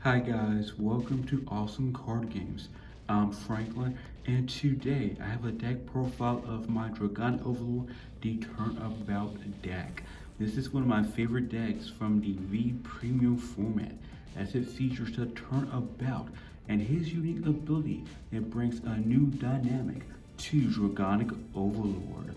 Hi guys, welcome to Awesome Card Games. I'm Franklin, and today I have a deck profile of my Dragonic Overlord, the TurnAbout deck. This is one of my favorite decks from the V Premium format, as it features the TurnAbout and his unique ability that brings a new dynamic to Dragonic Overlord.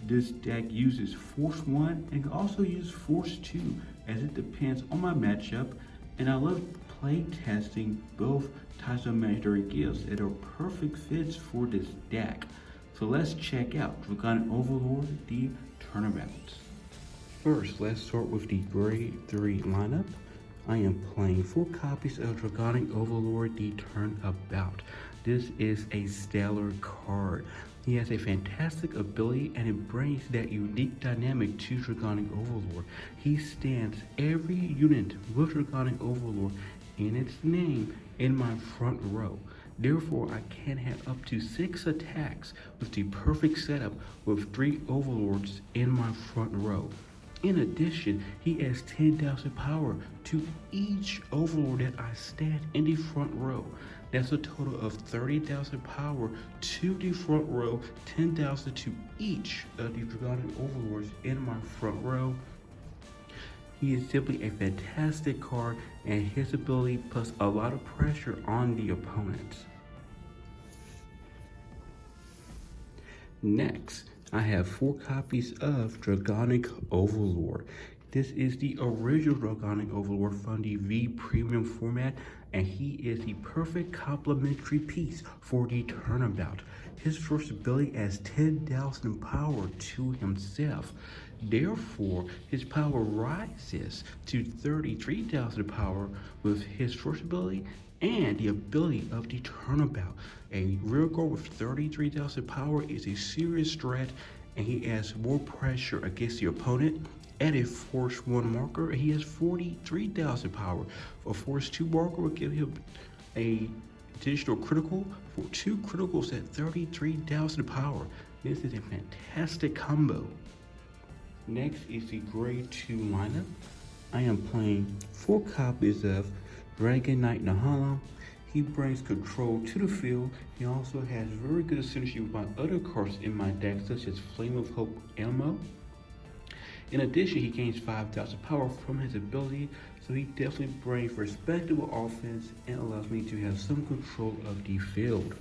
This deck uses Force 1 and can also use Force 2 as it depends on my matchup, and I love play testing both types of legendary gifts that are perfect fits for this deck. So let's check out Dragonic Overlord, the TurnAbout. First, let's start with the grade 3 lineup. I am playing 4 copies of Dragonic Overlord, the TurnAbout. This is a stellar card. He has a fantastic ability and it brings that unique dynamic to Dragonic Overlord. He stands every unit with Dragonic Overlord in its name in my front row. Therefore, I can have up to 6 attacks with the perfect setup with 3 Overlords in my front row. In addition, he adds 10,000 power to each Overlord that I stand in the front row. That's a total of 30,000 power to the front row, 10,000 to each of the Dragonic Overlords in my front row. He is simply a fantastic card, and his ability puts a lot of pressure on the opponent. Next, I have 4 copies of Dragonic Overlord. This is the original Dragonic Overlord from the V Premium format, and he is the perfect complementary piece for the TurnAbout. His first ability adds 10,000 power to himself. Therefore, his power rises to 33,000 power with his first ability and the ability of the TurnAbout. A rear guard with 33,000 power is a serious threat, and he adds more pressure against the opponent. At a Force 1 marker, he has 43,000 power. A Force 2 marker will give him a additional critical for 2 criticals at 33,000 power. This is a fantastic combo. Next is the grade 2 lineup. I am playing 4 copies of Dragonic Overlord. He brings control to the field. He also has very good synergy with my other cards in my deck, such as Flame of Hope Ammo. In addition, he gains 5,000 power from his ability, so he definitely brings respectable offense and allows me to have some control of the field.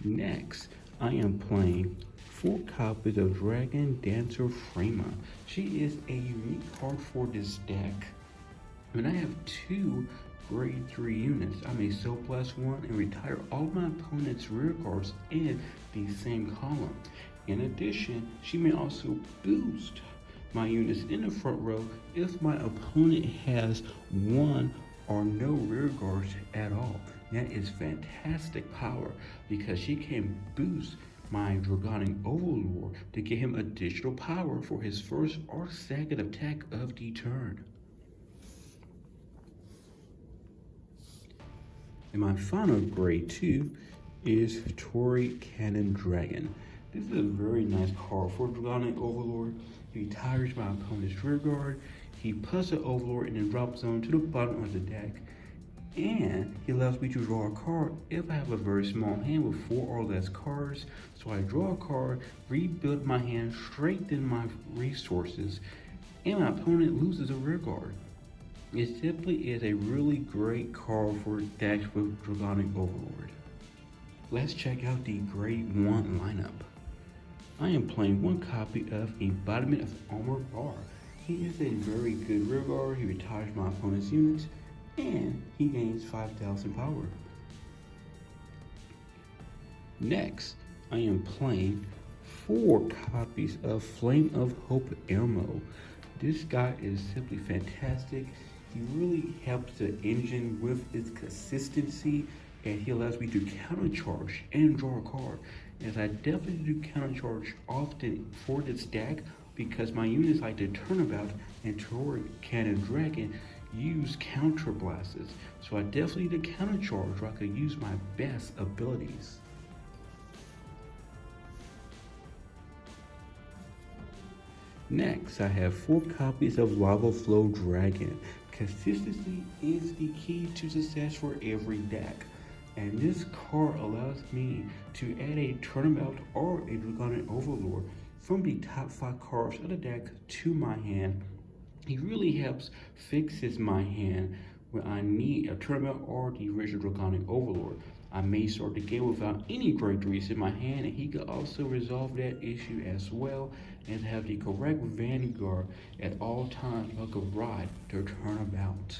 Next, I am playing 4 copies of Dragon Dancer Frema. She is a unique card for this deck. And I have 2 grade 3 units. I may Soulblast 1 and retire all my opponent's rear guards in the same column. In addition, she may also boost my units in the front row if my opponent has 1 or no rear guards at all. That is fantastic power because she can boost my Dragonic Overlord to give him additional power for his first or second attack of the turn. And my final grade 2 is Tory Cannon Dragon. This is a very nice card for Dragonic Overlord. He retires my opponent's rear guard, he puts the Overlord in the drop zone to the bottom of the deck, and he allows me to draw a card if I have a very small hand with 4 or less cards. So I draw a card, rebuild my hand, strengthen my resources, and my opponent loses a rear guard. It simply is a really great card for decks with Dragonic Overlord. Let's check out the grade 1 lineup. I am playing 1 copy of Embodiment of Armor Bar. He is a very good rear guard, he retires my opponent's units, and he gains 5,000 power. Next, I am playing 4 copies of Flame of Hope Ammo. This guy is simply fantastic. He really helps the engine with its consistency, and he allows me to counter charge and draw a card. As I definitely do counter charge often for this deck because my units like the TurnAbout and Tory Cannon Dragon use counter blasts. So I definitely need a counter charge where I could use my best abilities. Next, I have 4 copies of Lava Flow Dragon. Consistency is the key to success for every deck, and this card allows me to add a TurnAbout or a Dragonic Overlord from the top 5 cards of the deck to my hand. He really helps fixes my hand when I need a TurnAbout or the original Dragonic Overlord. I may start the game without any Great Threes in my hand, and he could also resolve that issue as well and have the correct Vanguard at all times like a ride to TurnAbout.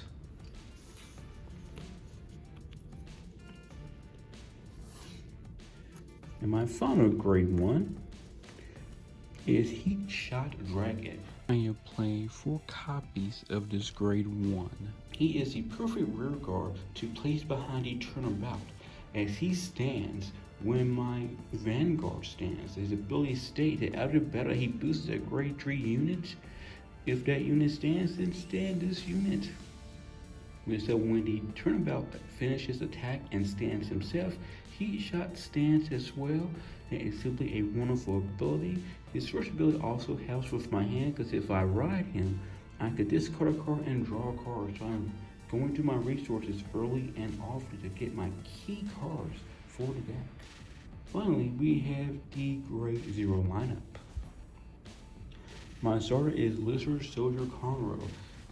And my final grade 1 is Heat Shot Dragon. I am playing 4 copies of this grade 1. He is the perfect rear guard to place behind a TurnAbout, as he stands when my Vanguard stands. His ability states that after battle he boosts a grade 3 unit. If that unit stands, then stand this unit. So when the TurnAbout finishes attack and stands himself, Heat Shot stands as well. And it's simply a wonderful ability. His first ability also helps with my hand, because if I ride him, I could discard a card and draw a card. So I'm going through my resources early and often to get my key cards for the deck. Finally, we have the grade 0 lineup. My starter is Lizard Soldier Conroe.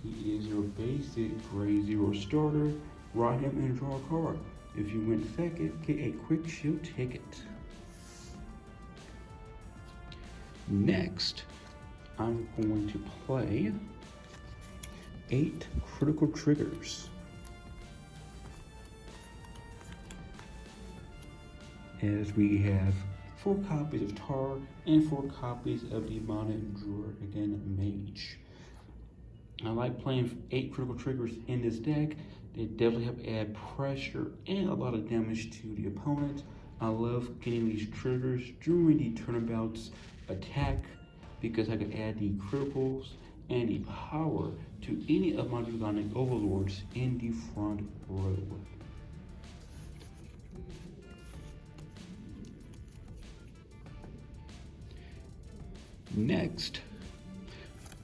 He is your basic grade 0 starter. Ride him and draw a card. If you win second, get a quick shield ticket. Next, I'm going to play 8 critical triggers. As we have 4 copies of Tar and 4 copies of the Mounted Druid, again, Mage. I like playing 8 critical triggers in this deck. They definitely help add pressure and a lot of damage to the opponent. I love getting these triggers during the TurnAbout's attack because I can add the criticals and the power to any of my Dragonic Overlords in the front row. Next,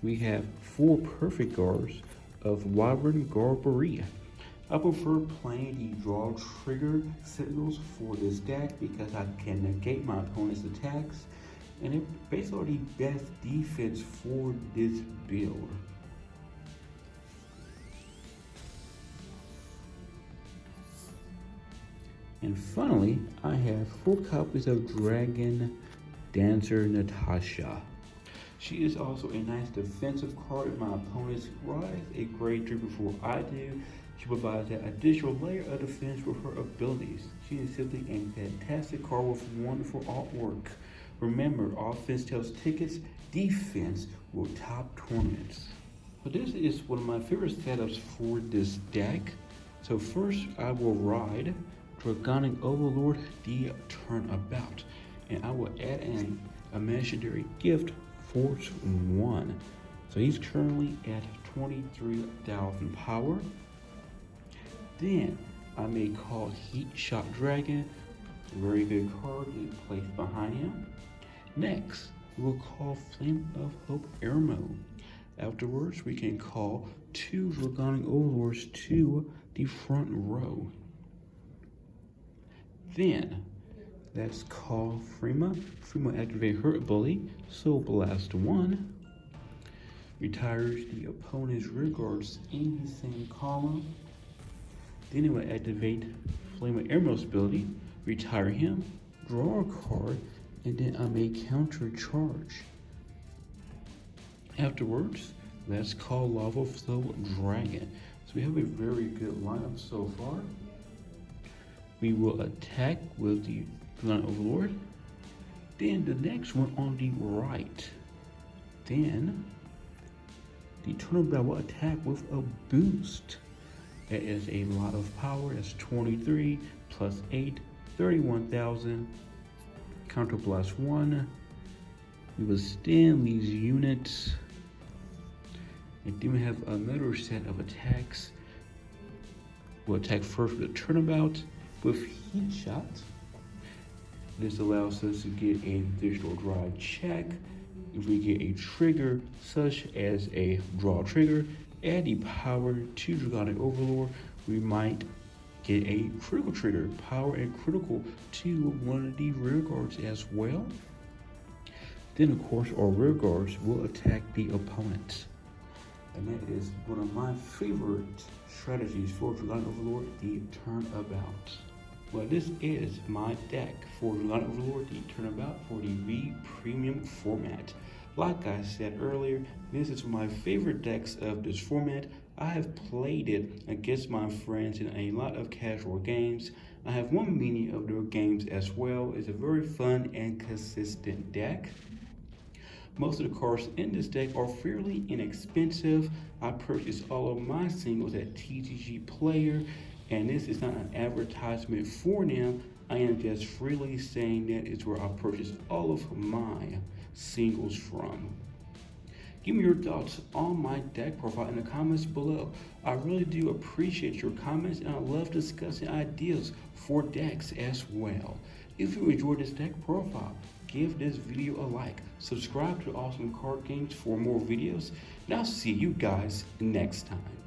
we have 4 perfect guards of Wyvern Garberia. I prefer playing the draw trigger signals for this deck because I can negate my opponent's attacks, and it's basically the best defense for this build. And finally, I have 4 copies of Dragon Dancer Natasha. She is also a nice defensive card if my opponents rise a grade 3 before I do. She provides that additional layer of defense with her abilities. She is simply a fantastic card with wonderful artwork. Remember, offense tells tickets, defense will top tournaments. So this is one of my favorite setups for this deck. So first I will ride Dragonic Overlord the TurnAbout, and I will add an imaginary gift Force 1. So he's currently at 23,000 power. Then I may call Heat Shot Dragon, very good card to place behind him. Next, we'll call Flame of Hope Ermo. Afterwards, we can call 2 Dragonic Overlords to the front row. Then, let's call Freema. Freema activate her ability, Soul Blast 1. Retires the opponent's rear guards in the same column. Then it will activate Flame of Emerald's ability, retire him, draw a card, and then I may counter charge. Afterwards, let's call Lava Flow Dragon. So we have a very good lineup so far. We will attack with the Dragonic Overlord. Then the next one on the right. Then the TurnAbout will attack with a boost. That is a lot of power. That's 23 plus 8, 31,000. Counter blast 1. We will stand these units. And then we have another set of attacks. We'll attack first with the TurnAbout with Heat Shot. This allows us to get an additional drive check. If we get a trigger, such as a draw trigger, add the power to Dragonic Overlord, we might get a critical trigger, power and critical to one of the rear guards as well. Then of course our rear guards will attack the opponent. And that is one of my favorite strategies for Dragonic Overlord, the TurnAbout. Well, this is my deck for Dragonic Overlord, the TurnAbout for the V Premium format. Like I said earlier, this is one of my favorite decks of this format. I have played it against my friends in a lot of casual games. I have won many of their games as well. It's a very fun and consistent deck. Most of the cards in this deck are fairly inexpensive. I purchased all of my singles at TCG Player, and this is not an advertisement for them. I am just freely saying that it's where I purchased all of my singles from. Give me your thoughts on my deck profile in the comments below. I really do appreciate your comments, and I love discussing ideas for decks as well. If you enjoyed this deck profile, give this video a like, subscribe to Awesome Card Games for more videos, and I'll see you guys next time.